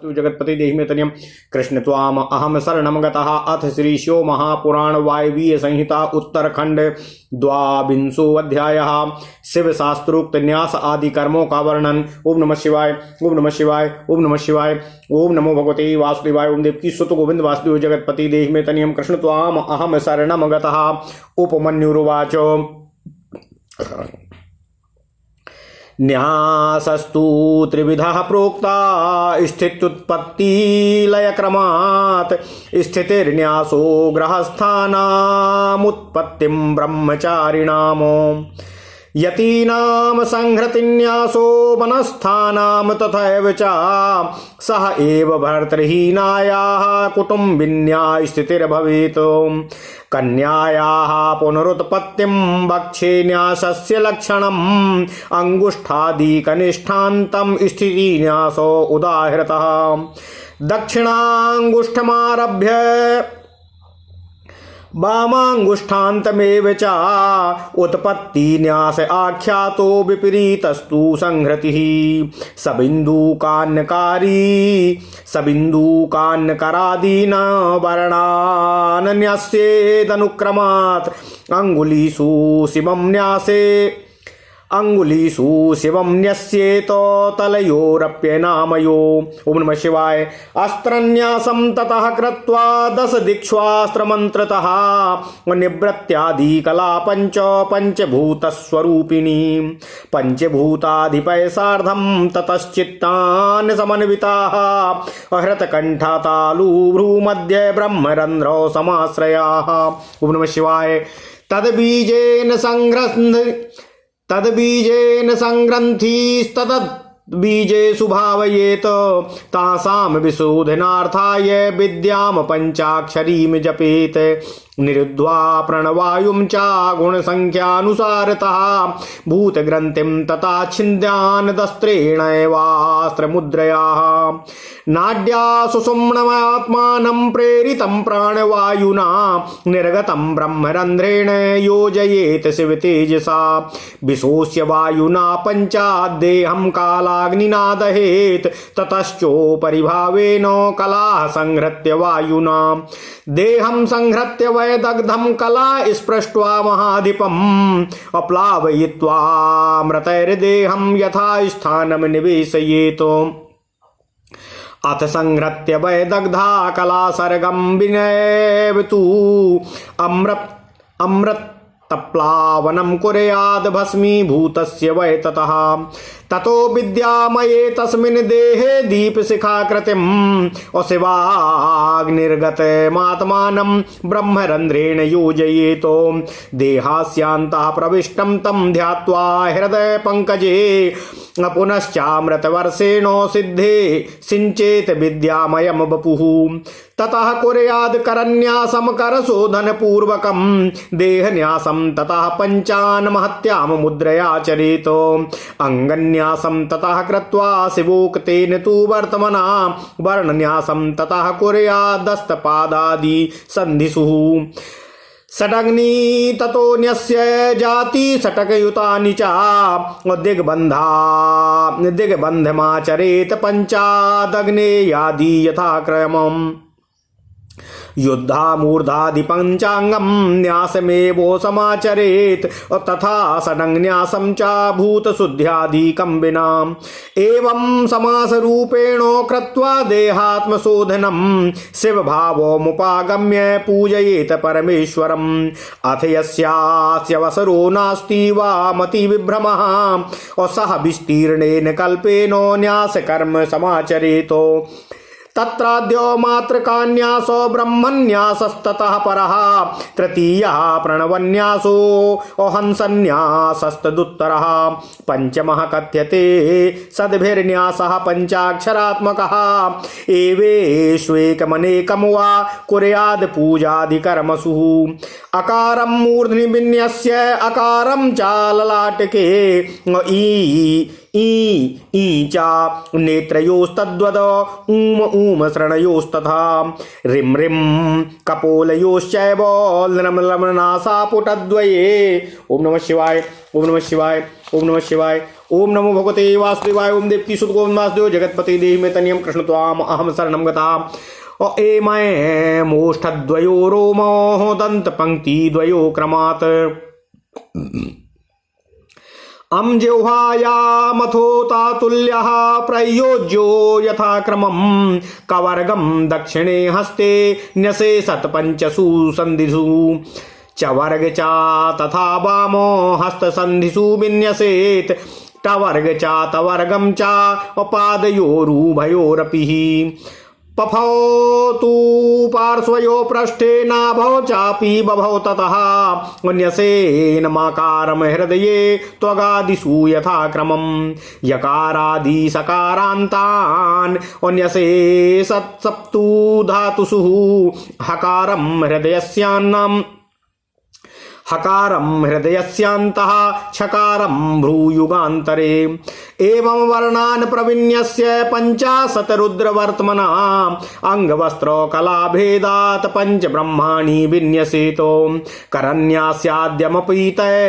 वास्तु जगत्पति देहि मे तनियम कृष्ण त्वाम अहम शरणम गतः। अथ श्री शिव महापुराण वायवीय संहिता उत्तरखंड द्वाविंशो अध्यायः शिव शास्त्रोक्त न्यास आदि कर्मों का वर्णन। ओम नमः शिवाय, ओम नमः शिवाय, ओम नमः शिवाय, ओम नमो भगवते वासुदेवाय। ओम देवकी सुत गोविंद वासुदेव जगत्पति देहि मे तनियम कृष्ण त्वाम अहम शरणम गतः। उपमन्युरुवाच न्यासस्तु त्रिविधः प्रोक्ता स्थित्युत्पत्तिलयक्रमात्। स्थितिर्न्यासो गृहस्थानामुत्पत्तिं ब्रह्मचारिणाम्। यतीनां संहृतिन्यासो वनस्थानां तथैव च सह एव भर्तृहीनायाः कुटुम्बिन्या स्थितिर्भवेत्। कन्यायाः पुनरुत्पत्तिं वक्षे न्यासस्य लक्षणम् अंगुष्ठादिकनिष्ठान्तं स्थितिन्यासो उदाहृतः। दक्षिणांगुष्ठमारभ्य वामांगुष्ठान्तमेव च उत्पत्ति न्यास आख्यातो विपरीतस्तु संहृतिः। सबिन्दुकान्नकादीन वर्णान् न्यस्येदनुक्रमात् अंगुलीषु शिवं न्यस्येत तलयोरप्यनामयो। ओम नमः शिवाय। अस्त्रन्यासं ततः कृत्वा 10 दिक्ष्वास्त्रमन्त्रतः निवृत्त्यादि कला पंचभूतस्वरूपिणी। पंचभूताधिपैसार्धं ततश्चित्तान् समन्विताः हृतकण्ठातालु भ्रूमध्ये ब्रह्मरन्ध्रौ समाश्रयाः। ओम नमः शिवाय। तद्बीजेन संग्रन्थिस्तद्बीजेषु भावयेत तासां विशोधनार्थाय विद्यां पञ्चाक्षरीं जपेत। निरुद्ध्वा प्रणवायुं च गुणसंख्यानुसारतः भूतग्रन्थिं तथा छिन्द्यान् दस्त्रेणैवास्त्रमुद्रयाः। नाड्या सुषुम्णमात्मानं प्रेरितं प्राणवायुना निर्गतं ब्रह्मरन्ध्रेण योजयेत शिवतेजसा। विशोष्य वायुना पञ्चादेहं कालाग्निना दहेत् ततश्चोपरिभावेन कलाः संहृत्य वायुना देहं संहृत्य वैदग्धं कला स्पृष्ट्वा महाधिपम् अप्लावयित्वा मृतैर्देहं यथा स्थानं निवेशयेत्। अथ संहृत्य वैदग्धा कला सर्गं विनयवतु अमृत तप्लावनं कुर्याद् भस्मीभूतस्य वै ततः। ततो विद्यामये तस्मिन् देहे दीपशिखाकृतिम् शिवाग्निर्गतमात्मानं ब्रह्मरन्ध्रेण योजयेत्। देहास्यान्तः प्रविष्टं तं ध्यात्वा हृदय पंकजे पुनश्चामृतवर्षेण सिद्धे सिञ्चेत विद्यामयं वपुः। ततः कुर्याद् करन्यासं करशोधनपूर्वकं देहन्यासं ततः पञ्चान् महत्यां मुद्रयाचरेत्। अंगन्यासं ततः कृत्वा शिवोक्तेन तु वर्तमना वर्णन्यासं ततः कुर्यादस्तपादादि सन्धिषु। षडग्नि ततो न्यस्य जाति षटकयुतानि च दिग्बन्धमाचरेत पञ्चादग्नेयादि यथाक्रमम्। युद्धामूर्धादि पंचांगम न्यासमेवो समाचरेत तथा षडङ्न्यासं च भूतशुद्ध्यादिकं विना। एवं समास रूपेण कृत्वा देहात्मशोधनं शिवभावमुपागम्य पूजयेत परमेश्वरम्। अथ यस्यास्यवसरो नास्ति वा मतिविभ्रमः सह विस्तीर्णेन कल्पेन न्यासकर्म समाचरेत। तत्राद्यो मात्रकान्यासो ब्रह्मन्यासस्ततः परः तृतीयः प्रणवन्यासो हंसन्यासस्तदुत्तरः। पंचमः कथ्यते सद्भिर्न्यासः पञ्चाक्षरात्मकः। एवेष्वेकमनेकं वा कुर्याद् पूजादिकर्मसु। अकारं मूर्ध्नि विन्यस्य अकारं च ललाटके ईचा नेत्रयोस्तद्वद ऊम ऊम शरणयोस्तथा रिम रिम कपोलयोश्चैव लम लम नासापुटद्वये। ओम नमः शिवाय, ओम नमः शिवाय, ओम नमः शिवाय, ओम नमो भगवते वासुदेवाय। ओम देवकी सुत गोविंद वासुदेव जगतपति देहि में तनियम कृष्ण त्वाम अहम शरणम गता। एमय मोष्ठद्वयो रोमो दंत पंक्ति द्वयो क्रमात् अम जिह्वायामथोतातुल्यः प्रयोज्यो यथाक्रमं कवर्गं दक्षिणे हस्ते न्यसेसत् पंचसु संधिषु चवर्ग च तथा वामो हस्तसन्धिषु विन्यसेत् टवर्ग च तवर्गं च पादयोरुभयोरपि पफौ तु पार्श्वयो पृष्ठे नाभौ चापि बभौ ततः अन्यसेन माकारं हृदये त्वगादिषु यथाक्रमं यकारादि सकारान्तान् अन्यसे सप्तु धातुषु हकारं हृदयस्यान्नम् हकारं हृदयस्यान्तः छकारं भ्रूयुगान्तरे एवं वर्णान् प्रविन्यस्य पंचाशत रुद्रवर्त्मना अंगवस्त्र कलाभेदात् पंच ब्रह्माणि विन्यसेतो करन्यास्याद्यमपीतये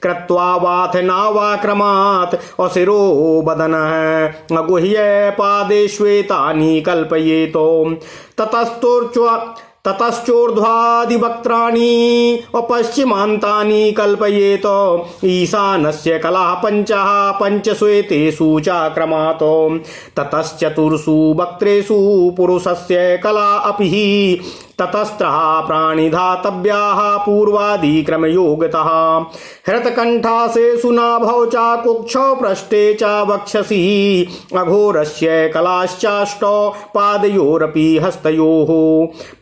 कृत्वा वाथ नावाक्रमात् अशिरो बदनः अगुह्य पादेष्वेतानि कल्पयेतो ततश्चोर्ध्वादिवक्त्राणि पश्चिमान्तानि कल्पयेत ईशानस्य कलाः पञ्चः पञ्चश्वेतेषु चाक्रमात् ततश्चतुर्षु वक्त्रेषु पुरुषस्य कला अपि ततस्त्रः प्राणिधातव्याः पूर्वादिक्रमयोगतः हृतकण्ठासेषु नाभौ च कुक्षौ पृष्ठे च वक्षसि अघोरस्य कलाश्चाष्टौ पादयोरपि हस्तयोः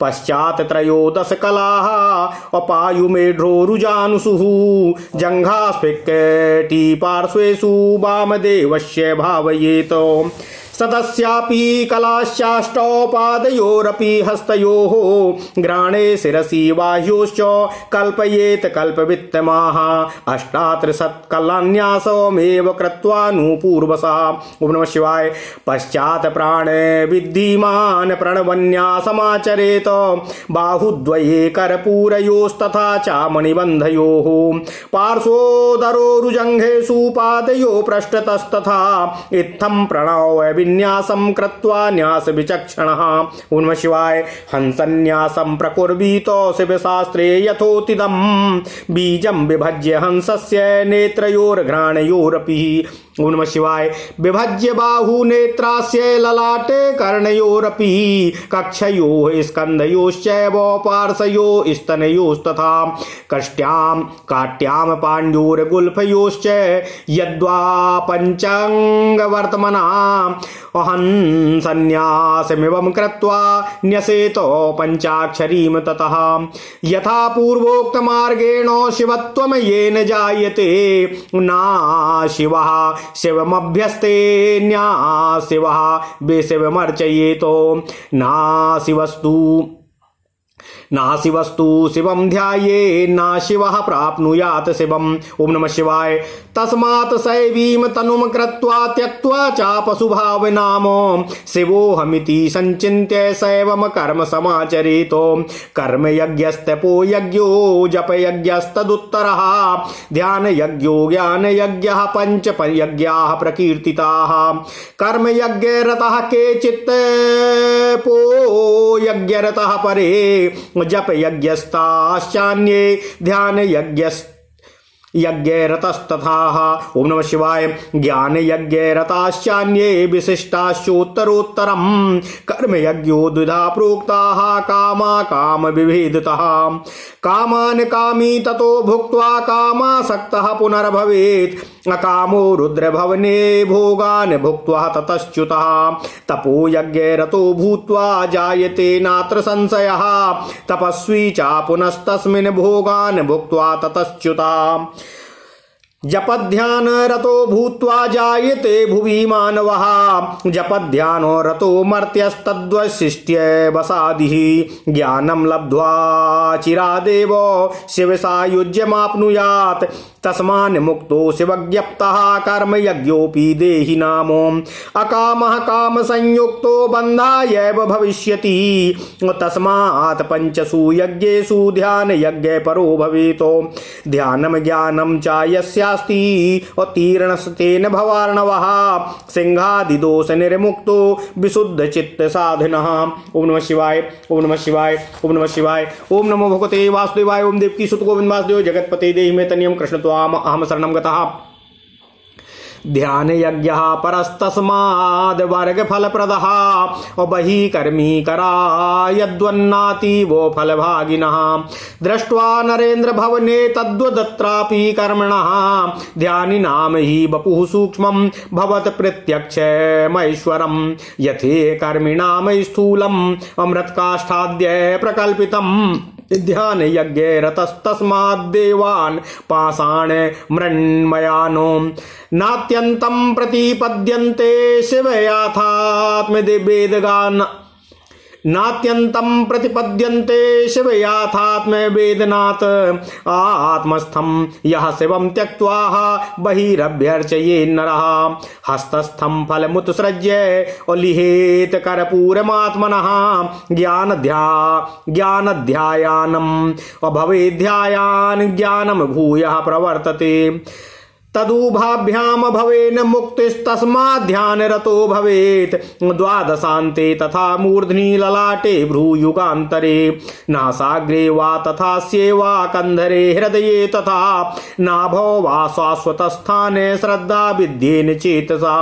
पश्चात् त्रयोदश कलाः अपायुमेढ्रोरुजानुषु जङ्घास्फिक्कटी पार्श्वेषु वामदेवस्य भावयेत सदस्यापि कलाश्चाष्टौ पादयोरपि हस्तयोः ग्राणे शिरसि बाह्योश्च कल्पयेत कल्पवित्तमाः अष्टात्रिशत्कलान्यासमेव कृत्वानुपूर्वसा। ओम नमः शिवाय। पश्चात् प्राणे विद्धिमान् प्रणवन्यासमाचरेत बाहुद्वये करपूरयोस्तथा च मणिबन्धयोः पार्श्वोदरोरुजङ्घेषु पादयो पृष्ठतस्तथा इत्थं प्रणव विन्यासं कृत्वा न्यास विचक्षणः। ओम नमः शिवाय। हंसन्यासं प्रकुर्वीतो शिवशास्त्रे यथोतिदं बीजं विभज्य हंसस्य नेत्रयोर्घ्राणयोरपि। ओम नमः शिवाय। विभज्य बाहु नेत्रास्य ललाटे कर्णयोरपि कक्षयोः स्कन्धयोश्चैव पार्श्वयो स्तनयोस्तथा कष्ट्यां काट्यां पाण्डुर्गुल्फयोश्च यद्वा पञ्चाङ्गवर्त्मना हंसन्यासमिवं कृत्वा न्यसेतो पञ्चाक्षरीं ततः यथा पूर्वोक्तमार्गेण शिवत्वं येन जायते ना शिवः शिवमभ्यस्ते न्या शिवः बेशिवमर्चयेतो नाशिवस्तु शिवं ध्याये ना शिवः प्राप्नुयात् शिवम्। ओम नमः शिवाय। तस्मात् सैवीं तनुं कृत्वा त्यक्त्वा चापशुभावनाम शिवोऽहमिति संचिन्त्य सैवं कर्म समाचरेतो कर्मयज्ञस्तपो यज्ञो जपयज्ञस्तदुत्तरः ध्यानयज्ञो ज्ञानयज्ञः पञ्चयज्ञाः प्रकीर्तिताः कर्मयज्ञे रतः केचित् पो यज्ञरतः परे जप यज्ञस्ताश्चान्ये ध्यान यज्ञरतस्तथाः। ओम नमः शिवाय। ज्ञान यज्ञरताश्चान्ये विशिष्टाश्चोत्तरोत्तरं कर्म यज्ञो द्विधा प्रोक्ताः कामा काम विभेदतः कामान् कामी ततो भुक्त्वा कामासक्तः पुनर्भवेत् अकामो रुद्रभवने भोगान् भुक्त्वा ततश्च्युतः तपो यज्ञरतो भूत्वा जायते नात्र संशयः तपस्वी च पुनस्तस्मिन् भोगान् भुक्त्वा ततश्च्युतः जपध्यान रतो भूत्वा जायते भुवि मानवः जपध्यानो रतो मर्त्यस्तद्वशिष्ट्य वसादिः ज्ञानं लब्ध्वा चिरादेव शिवसायुज्यमाप्नुयात् तस्मान् मुक्तो शिवज्ञप्तः कर्मयज्ञोऽपि देहि नामो अकामः काम संयुक्तो बन्धायैव भविष्यति तस्मात् पंचसु यज्ञेषु ध्यान यज्ञ परो भवेतो ध्यानं ज्ञानं च यस्यास्ति उत्तीर्णस्तेन भवार्णवः सिंहादिदोष निर्मुक्तो विशुद्ध चित्त साधनः। ओम नमः शिवाय ओम नमः शिवाय ओम नमः शिवाय ओम नमो भगवते वासुदेवाय ओम देवकी सुत गोविंद वासुदेव जगतपते देहि मे तनियम कृष्ण त्वाम अहम शरणं गतः। ध्यान यज्ञ परस्तस्माद् वर्ग फलप्रदः बहि कर्मी करा यद्वन्नाति वो फलभागिनः दृष्ट्वा नरेन्द्र भवने तद्वदत्रापि कर्मणः ध्यानिनाम हि वपुः सूक्ष्मं भवत् प्रत्यक्षमैश्वरं यथे कर्मिणाम स्थूलम् अमृतकाष्ठाद्य प्रकल्पितम् ध्यान यज्ञ रतस्तस्माद्देवान् पाषाण मृण्मयानो नात्यन्तं प्रतिपद्यन्ते शिवयाथात्मवेदगान् नात्यन्तं प्रतिपद्यन्ते शिवयाथात्मवेदनात् आत्मस्थं यः शिवं त्यक्त्वा बहिरभ्यर्चये नरः हस्तस्थं फलमुत्सृज्य उल्लिहेत कर्पूरमात्मनः ज्ञानध्यायानम् अभवेध्यायान् ज्ञानं भूयः प्रवर्तते तदुभाभ्याम भवेन मुक्तिस्तस्मात् ध्यानरतो भवेत् द्वादशान्ते तथा मूर्ध्नि ललाटे भ्रूयुगान्तरे नासाग्रे वा तथा स्येवा कन्धरे हृदये तथा नाभो वा शाश्वतस्थाने श्रद्धा विद्येन चेतसा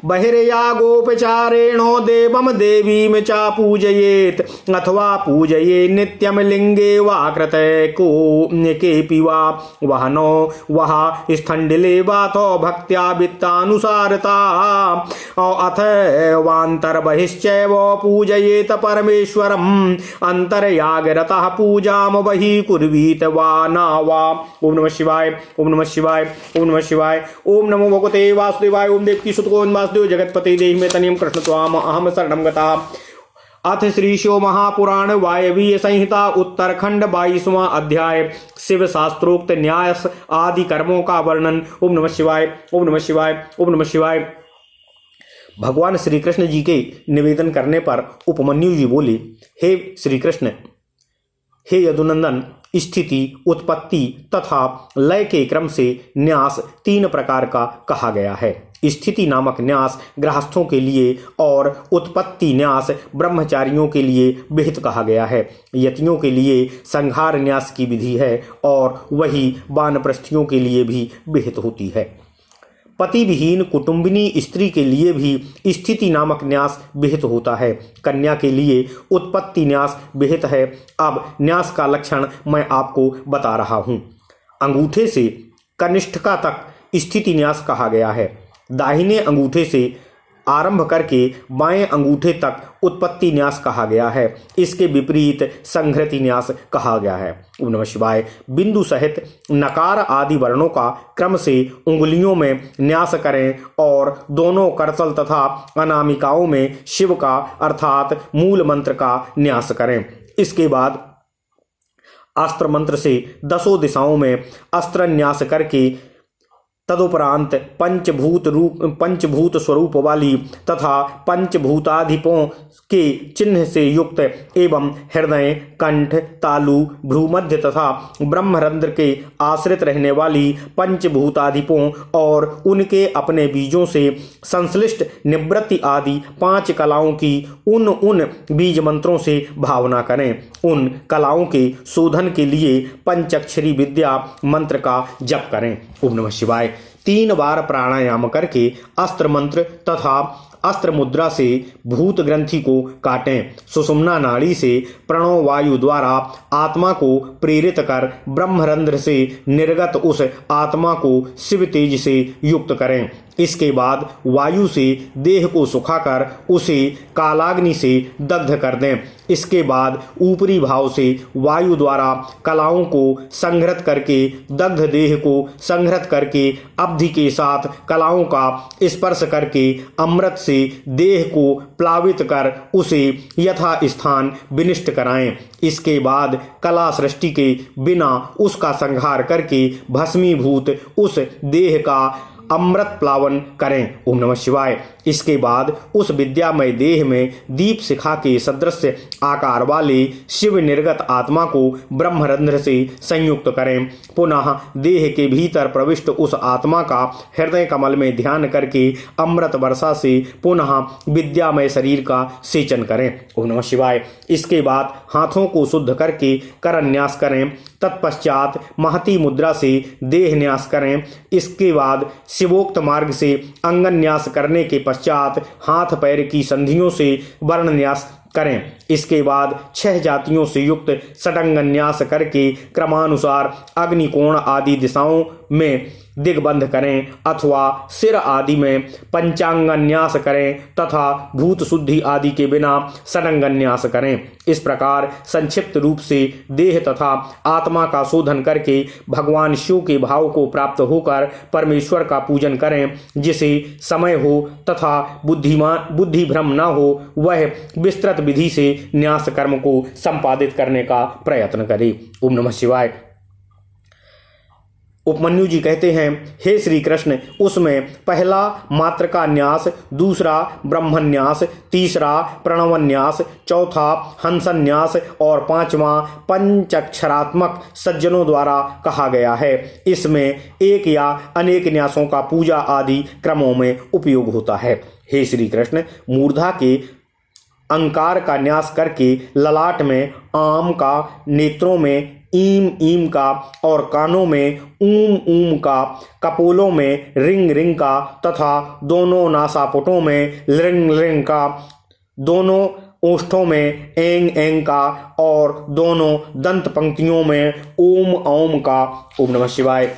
बहिर्यागोपचारेणो देवं देवीं च पूजयेत् अथवा पूजये नित्यं लिंगे वा कृते को केऽपि वा वहनो वह स्थण्डिले वाथो भक्त्या वित्तानुसारता अथ वान्तर्बहिश्चैव पूजयेत परमेश्वरम् अन्तर्यागरतः पूजां बहिः कुर्वीत वा न वा। ओम नमः शिवाय ओम नमः शिवाय ओम नमः शिवाय ओम नमो भगवते वासुदेवाय ओम देवकी सुत गोविंद वासुदेव जगतपते देहि मे तनियम कृष्ण त्वाम अहम शरणं गतः। अथ श्री शिव महापुराण वायवीय संहिता उत्तरखंड 22वां अध्याय शिव शास्त्रोक्त न्यास आदि कर्मों का वर्णन। ओम नमः शिवाय ओम नमः शिवाय ओम नमः शिवाय। भगवान श्री कृष्ण जी के निवेदन करने पर उपमन्यु जी बोले, हे श्री कृष्ण, हे यदुनंदन, स्थिति, उत्पत्ति तथा लय के क्रम से न्यास 3 प्रकार का कहा गया है। स्थिति नामक न्यास गृहस्थों के लिए और उत्पत्ति न्यास ब्रह्मचारियों के लिए विहित कहा गया है। यतियों के लिए संहार न्यास की विधि है और वही वानप्रस्थियों के लिए भी विहित होती है। पति विहीन कुटुंबिनी स्त्री के लिए भी स्थिति नामक न्यास विहित होता है। कन्या के लिए उत्पत्ति न्यास विहित है। अब न्यास का लक्षण मैं आपको बता रहा हूँ। अंगूठे से कनिष्ठिका तक स्थिति न्यास कहा गया है। दाहिने अंगूठे से आरंभ करके बाएं अंगूठे तक उत्पत्ति न्यास कहा गया है। इसके विपरीत संहृति न्यास कहा गया है। ओम नमः शिवाय। बिंदु सहित नकार आदि वर्णों का क्रम से उंगलियों में न्यास करें और दोनों करतल तथा अनामिकाओं में शिव का अर्थात मूल मंत्र का न्यास करें। इसके बाद अस्त्र मंत्र से 10 दिशाओं में अस्त्र न्यास करके तदुपरांत पंचभूत स्वरूप वाली तथा पंचभूताधिपों के चिन्ह से युक्त एवं हृदय, कंठ, तालु, भ्रूमध्य तथा ब्रह्मरंध्र के आश्रित रहने वाली पंचभूताधिपों और उनके अपने बीजों से संश्लिष्ट निवृत्ति आदि 5 कलाओं की उन बीज मंत्रों से भावना करें। उन कलाओं के शोधन के लिए पंचाक्षरी विद्या मंत्र का जप करें। ओम नमः शिवाय। 3 बार प्राणायाम करके अस्त्र मंत्र तथा अस्त्र मुद्रा से भूत ग्रंथि को काटें। सुषुम्ना नाड़ी से प्रणव वायु द्वारा आत्मा को प्रेरित कर ब्रह्मरंध्र से निर्गत उस आत्मा को शिव तेज से युक्त करें। इसके बाद वायु से देह को सुखाकर उसे कालाग्नि से दग्ध कर दें। इसके बाद ऊपरी भाव से वायु द्वारा कलाओं को संहृत करके दग्ध देह को संहृत करके अवधि के साथ कलाओं का स्पर्श करके अमृत से देह को प्लावित कर उसे यथा स्थान विनिष्ट कराएं। इसके बाद कला सृष्टि के बिना उसका संहार करके भस्मीभूत उस देह का अमृत प्लावन करें। ओम नमः शिवाय। इसके बाद उस विद्यामय देह में दीप शिखा के सदृश आकार वाले शिव निर्गत आत्मा को ब्रह्मरंध्र से संयुक्त करें। पुनः देह के भीतर प्रविष्ट उस आत्मा का हृदय कमल में ध्यान करके अमृत वर्षा से पुनः विद्यामय शरीर का सेचन करें। ओम नमः शिवाय। इसके बाद हाथों को शुद्ध करके करन्यास करें। तत्पश्चात महती मुद्रा से देह न्यास करें। इसके बाद शिवोक्त मार्ग से अंगन्यास करने के पश्चात हाथ पैर की संधियों से वर्णन्यास करें। इसके बाद 6 जातियों से युक्त षडंगन्यास करके क्रमानुसार अग्निकोण आदि दिशाओं में दिग्बंध करें अथवा सिर आदि में पंचांगन्यास करें तथा भूत शुद्धि आदि के बिना षडंगन्यास करें। इस प्रकार संक्षिप्त रूप से देह तथा आत्मा का शोधन करके भगवान शिव के भाव को प्राप्त होकर परमेश्वर का पूजन करें। जिसे समय हो तथा बुद्धि भ्रम न हो वह विस्तृत विधि से न्यास कर्म को संपादित करने का प्रयत्न करे। ओम नमः शिवाय। उपमन्यु जी कहते हैं, हे श्री कृष्ण, उसमें पहला मात्र का न्यास, दूसरा ब्रह्मन्यास, तीसरा प्रणवन्यास, चौथा हंसन्यास और पांचवा पंचाक्षरात्मक सज्जनों द्वारा कहा गया है। इसमें एक या अनेक न्यासों का पूजा आदि क्रमों में उपयोग होता है। हे श्री कृष्ण, मूर्धा के अंकार का न्यास करके ललाट में आम का, नेत्रों में ईम का और कानों में ऊम का, कपोलों में रिंग का तथा दोनों नासापुटों में लिंग का, दोनों ओष्ठों में एंग का और दोनों दंत पंक्तियों में ओम का। ओम नमः शिवाय।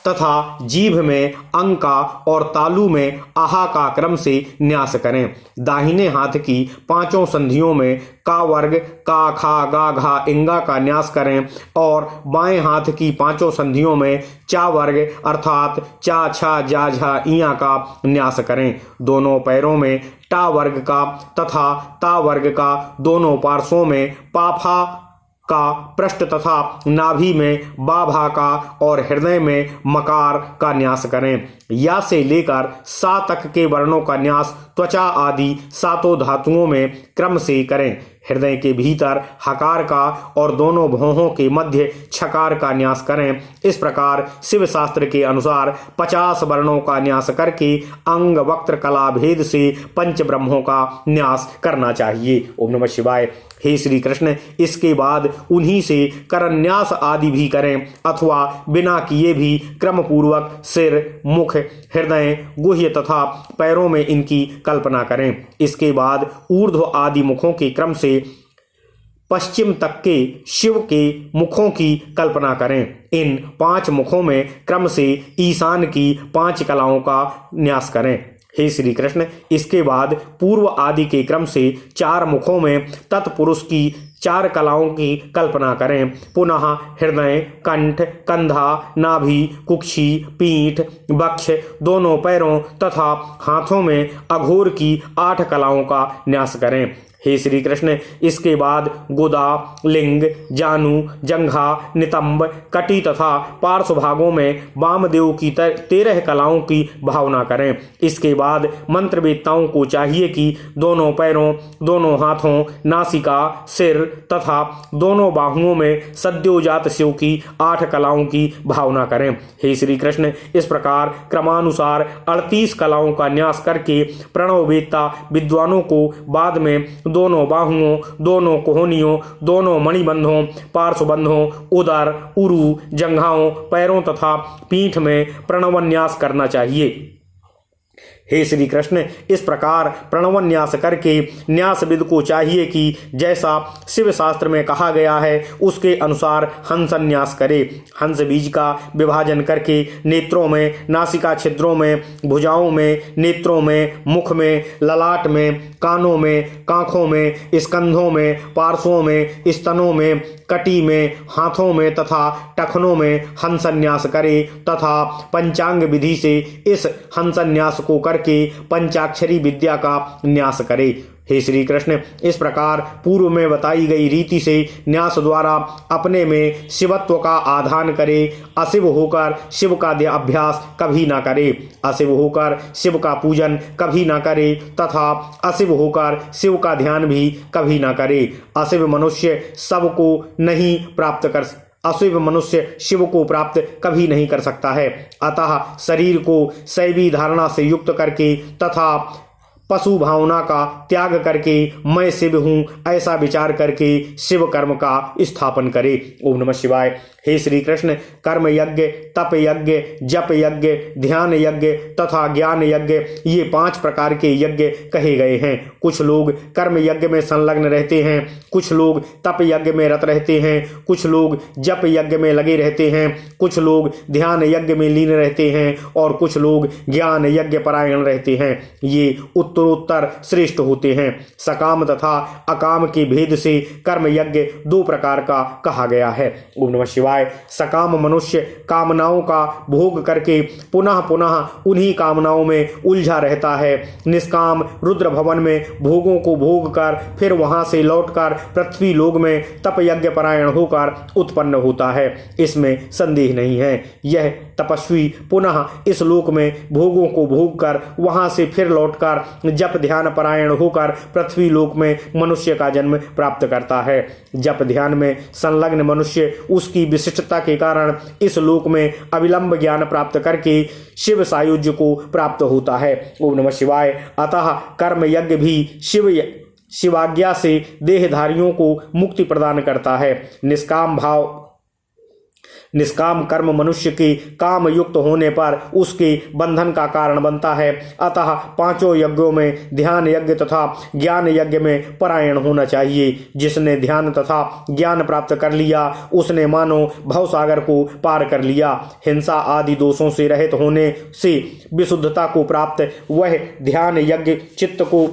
तथा जीभ में अंग का और तालु में आहा का क्रम से न्यास करें। दाहिने हाथ की 5 संधियों में का वर्ग, का, खा, गा, घा, इंगा का न्यास करें और बाएं हाथ की 5 संधियों में चा वर्ग अर्थात चा, छा, जा, झा, इया का न्यास करें। दोनों पैरों में टा वर्ग का तथा ता वर्ग का, दोनों पार्श्वों में पाफा का पृष्ठ तथा नाभि में बाभा का और हृदय में मकार का न्यास करें। या से लेकर सा तक के वर्णों का न्यास त्वचा आदि 7 धातुओं में क्रम से करें। हृदय के भीतर हकार का और दोनों भौहों के मध्य छकार का न्यास करें। इस प्रकार शिव शास्त्र के अनुसार 50 वर्णों का न्यास करके अंग वक्त्र कला भेद से पंच ब्रह्मों का न्यास करना चाहिए। ओम नमः शिवाय। हे श्री कृष्ण, इसके बाद उन्हीं से करन्यास आदि भी करें अथवा बिना किए भी क्रम पूर्वक सिर, मुख, हृदय, गुह्य तथा पैरों में इनकी कल्पना करें। इसके बाद ऊर्ध्व आदि मुखों के क्रम से पश्चिम तक के शिव के मुखों की कल्पना करें। इन 5 मुखों में क्रम से ईशान की 5 कलाओं का न्यास करें। हे श्री कृष्ण, इसके बाद पूर्व आदि के क्रम से 4 मुखों में तत्पुरुष की 4 कलाओं की कल्पना करें। पुनः हृदय, कंठ, कंधा, नाभि, कुक्षी, पीठ, वक्ष, दोनों पैरों तथा हाथों में अघोर की 8 कलाओं का न्यास करें। हे श्री कृष्ण, इसके बाद गुदा, लिंग, जानु, जंघा, नितंब, कटी तथा पार्श्व भागों में वामदेव की 13 कलाओं की भावना करें। इसके बाद मंत्रवेत्ताओं को चाहिए कि दोनों पैरों, दोनों हाथों, नासिका, सिर तथा दोनों बाहुओं में सद्योजात शिव की 8 कलाओं की भावना करें। हे श्री कृष्ण, इस प्रकार क्रमानुसार 38 कलाओं का न्यास करके प्रणववेत्ता विद्वानों को बाद में दोनों बाहुओं, दोनों कोहनियों, दोनों मणिबंधों, पार्श्वबंधों, उदर, उरु, जंघाओं, पैरों तथा पीठ में प्रणवन्यास करना चाहिए। हे श्री कृष्ण, इस प्रकार प्रणवन्यास करके न्यासविद को चाहिए कि जैसा शिव शास्त्र में कहा गया है उसके अनुसार हंसन्यास करे। हंस बीज का विभाजन करके नेत्रों में, नासिका छिद्रों में, भुजाओं में, नेत्रों में, मुख में, ललाट में, कानों में, कांखों में, स्कंधों में, पार्श्वों में, स्तनों में, कटी में, हाथों में तथा टखनों में हंसन्यास करे तथा पंचांग विधि से इस हंसन्यास को स्वर के पंचाक्षरी विद्या का न्यास करे। हे श्री कृष्ण, इस प्रकार पूर्व में बताई गई रीति से न्यास द्वारा अपने में शिवत्व का आधान करे। अशिव होकर शिव का अभ्यास कभी ना करे, अशिव होकर शिव का पूजन कभी ना करे तथा अशिव होकर शिव का ध्यान भी कभी ना करे। अशिव मनुष्य सबको नहीं प्राप्त कर अशिव मनुष्य शिव को प्राप्त कभी नहीं कर सकता है। अतः शरीर को शैवी धारणा से युक्त करके तथा पशु भावना का त्याग करके मैं शिव हूँ ऐसा विचार करके शिव कर्म का स्थापन करे। ओम नमः शिवाय। हे श्री कृष्ण, कर्म यज्ञ, तप यज्ञ, जप यज्ञ, ध्यान यज्ञ तथा ज्ञान यज्ञ ये 5 प्रकार के यज्ञ कहे गए हैं। कुछ लोग कर्म यज्ञ में संलग्न रहते हैं, कुछ लोग तप यज्ञ में रत रहते हैं, कुछ लोग जप यज्ञ में लगे रहते हैं, कुछ लोग ध्यान यज्ञ में लीन रहते हैं और कुछ लोग ज्ञान यज्ञ परायण रहते हैं। ये उत्तरोत्तर श्रेष्ठ होते हैं। सकाम तथा अकाम के भेद से कर्म यज्ञ 2 प्रकार का कहा गया है। ओम नमः शिवाय। सकाम मनुष्य कामनाओं का भोग करके पुनः पुनः उन्हीं कामनाओं में उलझा रहता है। निष्काम रुद्र भवन में भोगों को भोग कर फिर वहां से लौटकर पृथ्वी लोक में तप यज्ञ परायण होकर उत्पन्न होता है, इसमें संदेह नहीं है। यह तपस्वी पुनः इस लोक में भोगों को भोग कर वहां से फिर लौटकर जप ध्यान परायण होकर पृथ्वी लोक में मनुष्य का जन्म प्राप्त करता है। जप ध्यान में संलग्न मनुष्य उसकी विशिष्टता के कारण इस लोक में अविलंब ज्ञान प्राप्त करके शिव सायुज्य को प्राप्त होता है। ओम नमः शिवाय। अतः कर्म यज्ञ भी शिवाज्ञा से देहधारियों को मुक्ति प्रदान करता है। निष्काम कर्म मनुष्य के काम युक्त होने पर उसके बंधन का कारण बनता है। अतः 5 यज्ञों में ध्यान यज्ञ तथा ज्ञान यज्ञ में परायण होना चाहिए। जिसने ध्यान तथा ज्ञान प्राप्त कर लिया उसने मानो भवसागर को पार कर लिया। हिंसा आदि दोषों से रहित होने से विशुद्धता को प्राप्त वह ध्यान यज्ञ चित्त को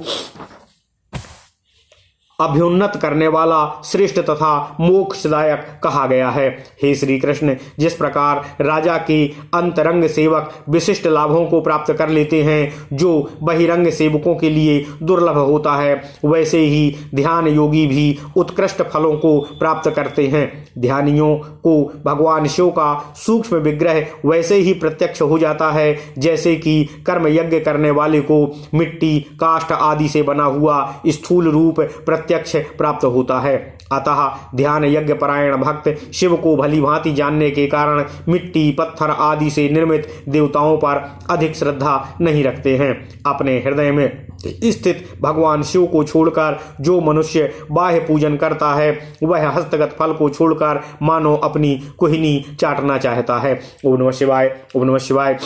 अभ्युन्नत करने वाला श्रेष्ठ तथा मोक्षदायक कहा गया है। हे श्री कृष्ण, जिस प्रकार राजा के अंतरंग सेवक विशिष्ट लाभों को प्राप्त कर लेते हैं जो बहिरंग सेवकों के लिए दुर्लभ होता है, वैसे ही ध्यान योगी भी उत्कृष्ट फलों को प्राप्त करते हैं। ध्यानियों को भगवान शिव का सूक्ष्म विग्रह वैसे ही प्रत्यक्ष हो जाता है जैसे कि कर्म यज्ञ करने वाले को मिट्टी काष्ठ आदि से बना हुआ स्थूल रूप प्रत्यक्ष प्राप्त होता है। अतः ध्यान यज्ञ परायण भक्त शिव को भली भांति जानने के कारण मिट्टी पत्थर आदि से निर्मित देवताओं पर अधिक श्रद्धा नहीं रखते हैं। अपने हृदय में स्थित भगवान शिव को छोड़कर जो मनुष्य बाह्य पूजन करता है वह हस्तगत फल को छोड़कर मानो अपनी कुहनी चाटना चाहता है। ओम नमः शिवाय। ओम नमः शिवाय।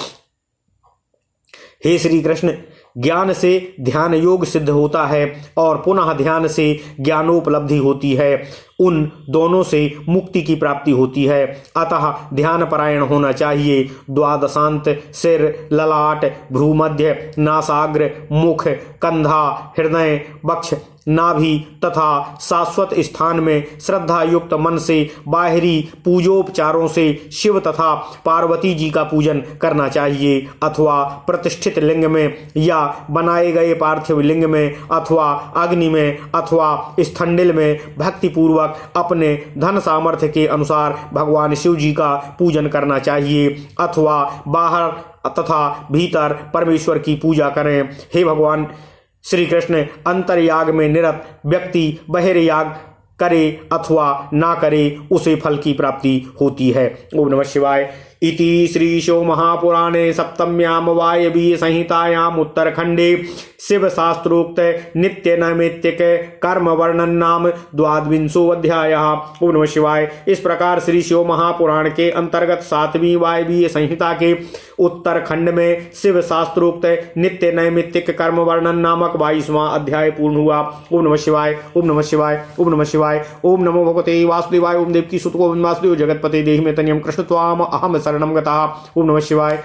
हे श्री कृष्ण, ज्ञान से ध्यान योग सिद्ध होता है और पुनः ध्यान से ज्ञानोपलब्धि होती है। उन दोनों से मुक्ति की प्राप्ति होती है। अतः ध्यान परायण होना चाहिए। द्वादशांत सिर, ललाट, भ्रूमध्य, नासाग्र, मुख, कंधा, हृदय, वक्ष, नाभि तथा शाश्वत स्थान में श्रद्धा युक्त मन से बाहरी पूजोपचारों से शिव तथा पार्वती जी का पूजन करना चाहिए अथवा प्रतिष्ठित लिंग में या बनाए गए पार्थिव लिंग में अथवा अग्नि में अथवा स्थंडिल में भक्ति पूर्वक अपने धन सामर्थ्य के अनुसार भगवान शिव जी का पूजन करना चाहिए अथवा बाहर तथा भीतर परमेश्वर की पूजा करें। हे भगवान श्री कृष्ण, अंतर्याग में निरत व्यक्ति बहिर्याग करे अथवा ना करे उसे फल की प्राप्ति होती है। ओम नमः शिवाय। इति श्री शिव महापुराणे सप्तम्यां वायवीय संहितायाम् उत्तरखंडे शिव शास्त्रोक्त नित्य नैमित्तिक कर्म वर्णन नाम 22वां अध्यायः। ओम नमः शिवाय। इस प्रकार श्री शिव महापुराण के अंतर्गत 7वीं वायवीय संहिता के उत्तरखंड में शिव शास्त्रोक्त नित्य नैमित्तिक कर्म वर्णन नामक 22वां अध्याय पूर्ण हुआ। ओम नमः शिवाय। ओम नमः शिवाय। ओम नमः शिवाय। ओम नमो भगवते वासुदेवाय। ओम देवकी सुत गोविंद वासुदेव जगतपते देहि में तनियम कृष्ण त्वाम अहम शरणम गतः। ओम नमः शिवाय।